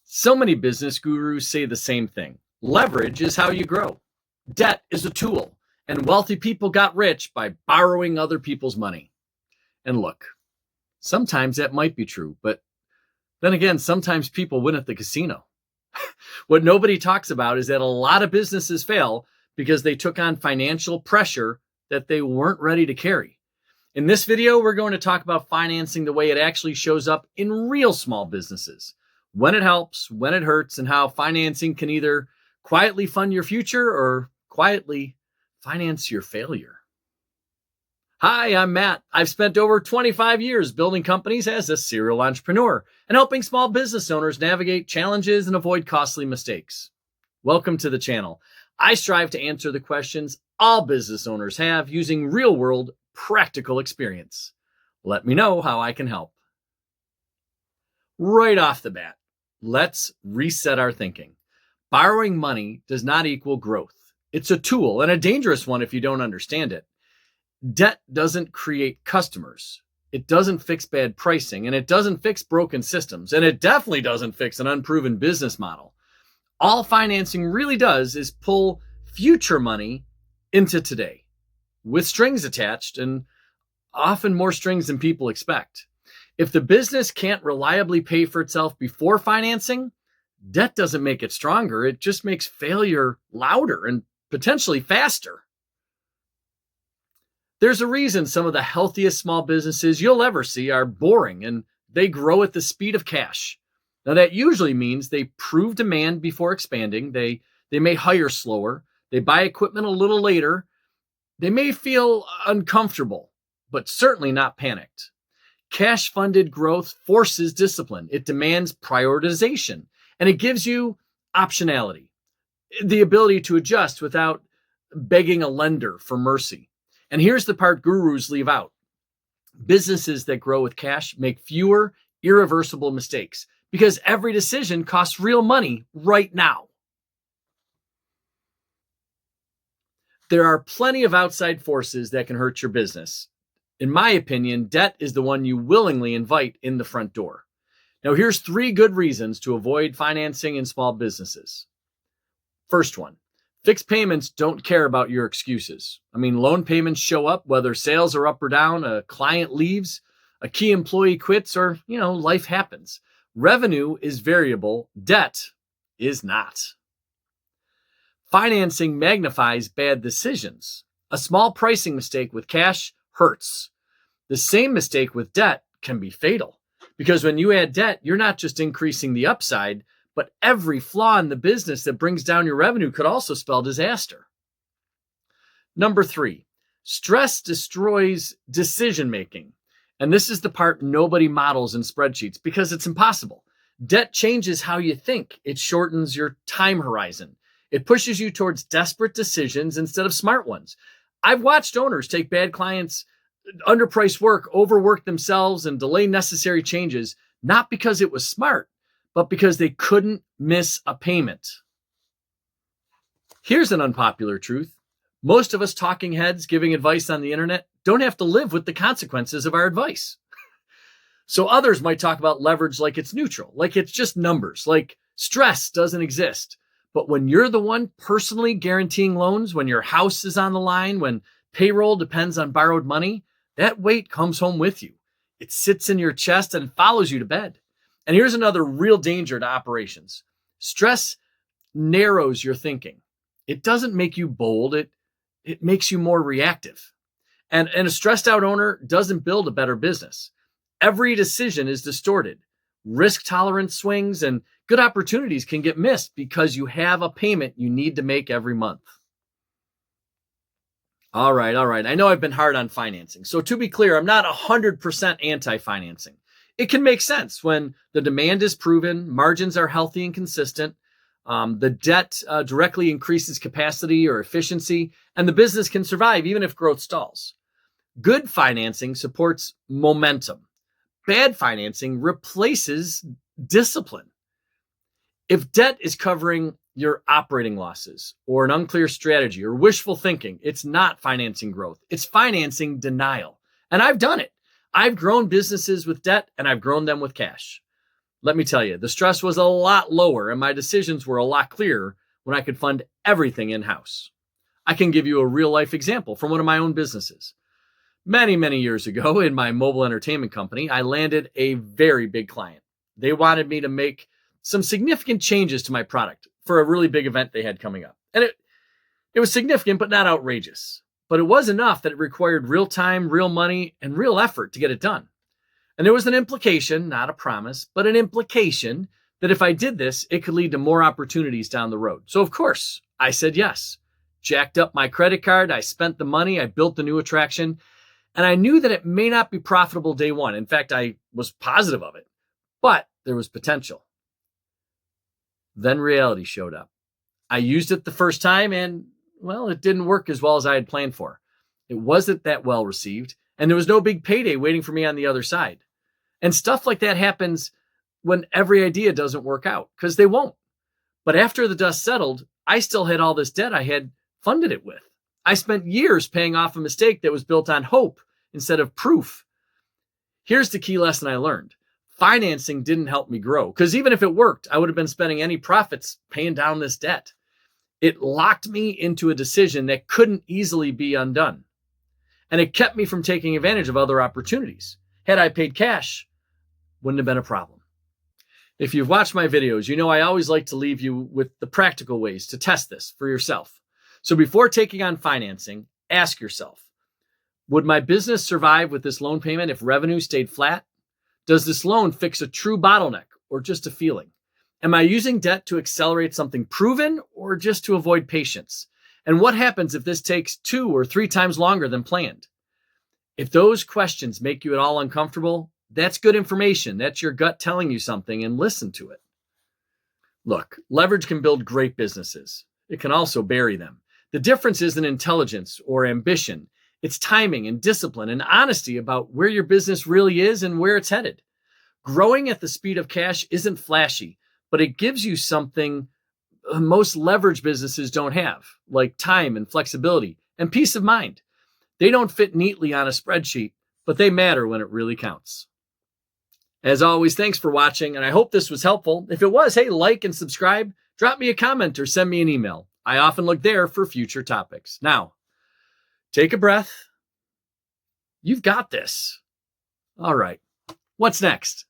So many business gurus say the same thing. Leverage is how you grow. Debt is a tool, and wealthy people got rich by borrowing other people's money. And look, sometimes that might be true, but then again, sometimes people win at the casino. What nobody talks about is that a lot of businesses fail because they took on financial pressure that they weren't ready to carry. In this video, we're going to talk about financing the way it actually shows up in real small businesses, when it helps, when it hurts, and how financing can either quietly fund your future or quietly finance your failure. Hi, I'm Matt. I've spent over 25 years building companies as a serial entrepreneur and helping small business owners navigate challenges and avoid costly mistakes. Welcome to the channel. I strive to answer the questions all business owners have using real-world practical experience. Let me know how I can help. Right off the bat, let's reset our thinking. Borrowing money does not equal growth. It's a tool, and a dangerous one if you don't understand it. Debt doesn't create customers. It doesn't fix bad pricing, and it doesn't fix broken systems, and it definitely doesn't fix an unproven business model. All financing really does is pull future money into today, with strings attached, and often more strings than people expect. If the business can't reliably pay for itself before financing, debt doesn't make it stronger. It just makes failure louder and potentially faster. There's a reason some of the healthiest small businesses you'll ever see are boring and they grow at the speed of cash. Now, that usually means they prove demand before expanding. They may hire slower. They buy equipment a little later. They may feel uncomfortable, but certainly not panicked. Cash-funded growth forces discipline. It demands prioritization, and it gives you optionality, the ability to adjust without begging a lender for mercy. And here's the part gurus leave out. Businesses that grow with cash make fewer irreversible mistakes because every decision costs real money right now. There are plenty of outside forces that can hurt your business. In my opinion, debt is the one you willingly invite in the front door. Now, here's 3 good reasons to avoid financing in small businesses. First one, fixed payments don't care about your excuses. Loan payments show up whether sales are up or down, a client leaves, a key employee quits, or, life happens. Revenue is variable, debt is not. Financing magnifies bad decisions. A small pricing mistake with cash hurts. The same mistake with debt can be fatal because when you add debt, you're not just increasing the upside, but every flaw in the business that brings down your revenue could also spell disaster. Number 3, stress destroys decision-making. And this is the part nobody models in spreadsheets because it's impossible. Debt changes how you think. It shortens your time horizon. It pushes you towards desperate decisions instead of smart ones. I've watched owners take bad clients, underprice work, overwork themselves, and delay necessary changes, not because it was smart, but because they couldn't miss a payment. Here's an unpopular truth. Most of us talking heads giving advice on the internet don't have to live with the consequences of our advice. So others might talk about leverage like it's neutral, like it's just numbers, like stress doesn't exist. But when you're the one personally guaranteeing loans, when your house is on the line, when payroll depends on borrowed money, that weight comes home with you. It sits in your chest and follows you to bed. And here's another real danger to operations. Stress narrows your thinking. It doesn't make you bold. It makes you more reactive. And a stressed out owner doesn't build a better business. Every decision is distorted. Risk tolerance swings and good opportunities can get missed because you have a payment you need to make every month. All right. I know I've been hard on financing. So to be clear, I'm not 100% anti-financing. It can make sense when the demand is proven, margins are healthy and consistent, the debt directly increases capacity or efficiency, and the business can survive even if growth stalls. Good financing supports momentum. Bad financing replaces discipline. If debt is covering your operating losses or an unclear strategy or wishful thinking, it's not financing growth. It's financing denial. And I've done it. I've grown businesses with debt and I've grown them with cash. Let me tell you, the stress was a lot lower and my decisions were a lot clearer when I could fund everything in-house. I can give you a real-life example from one of my own businesses. Many, many years ago in my mobile entertainment company, I landed a very big client. They wanted me to make some significant changes to my product for a really big event they had coming up. And it was significant, but not outrageous. But it was enough that it required real time, real money, and real effort to get it done. And there was an implication, not a promise, but an implication that if I did this, it could lead to more opportunities down the road. So of course, I said yes. Jacked up my credit card, I spent the money, I built the new attraction, and I knew that it may not be profitable day one. In fact, I was positive of it, but there was potential. Then reality showed up. I used it the first time and, well, it didn't work as well as I had planned for. It wasn't that well received, and there was no big payday waiting for me on the other side. And stuff like that happens when every idea doesn't work out, because they won't. But after the dust settled, I still had all this debt I had funded it with. I spent years paying off a mistake that was built on hope instead of proof. Here's the key lesson I learned. Financing didn't help me grow, because even if it worked, I would have been spending any profits paying down this debt. It locked me into a decision that couldn't easily be undone. And it kept me from taking advantage of other opportunities. Had I paid cash, wouldn't have been a problem. If you've watched my videos, you know I always like to leave you with the practical ways to test this for yourself. So before taking on financing, ask yourself, would my business survive with this loan payment if revenue stayed flat? Does this loan fix a true bottleneck or just a feeling? Am I using debt to accelerate something proven or just to avoid patience? And what happens if this takes 2 or 3 times longer than planned? If those questions make you at all uncomfortable, that's good information. That's your gut telling you something, and listen to it. Look, leverage can build great businesses. It can also bury them. The difference isn't intelligence or ambition. It's timing and discipline and honesty about where your business really is and where it's headed. Growing at the speed of cash isn't flashy, but it gives you something most leverage businesses don't have, like time and flexibility and peace of mind. They don't fit neatly on a spreadsheet, but they matter when it really counts. As always, thanks for watching, and I hope this was helpful. If it was, hey, like and subscribe, drop me a comment or send me an email. I often look there for future topics. Now, take a breath. You've got this. All right. What's next?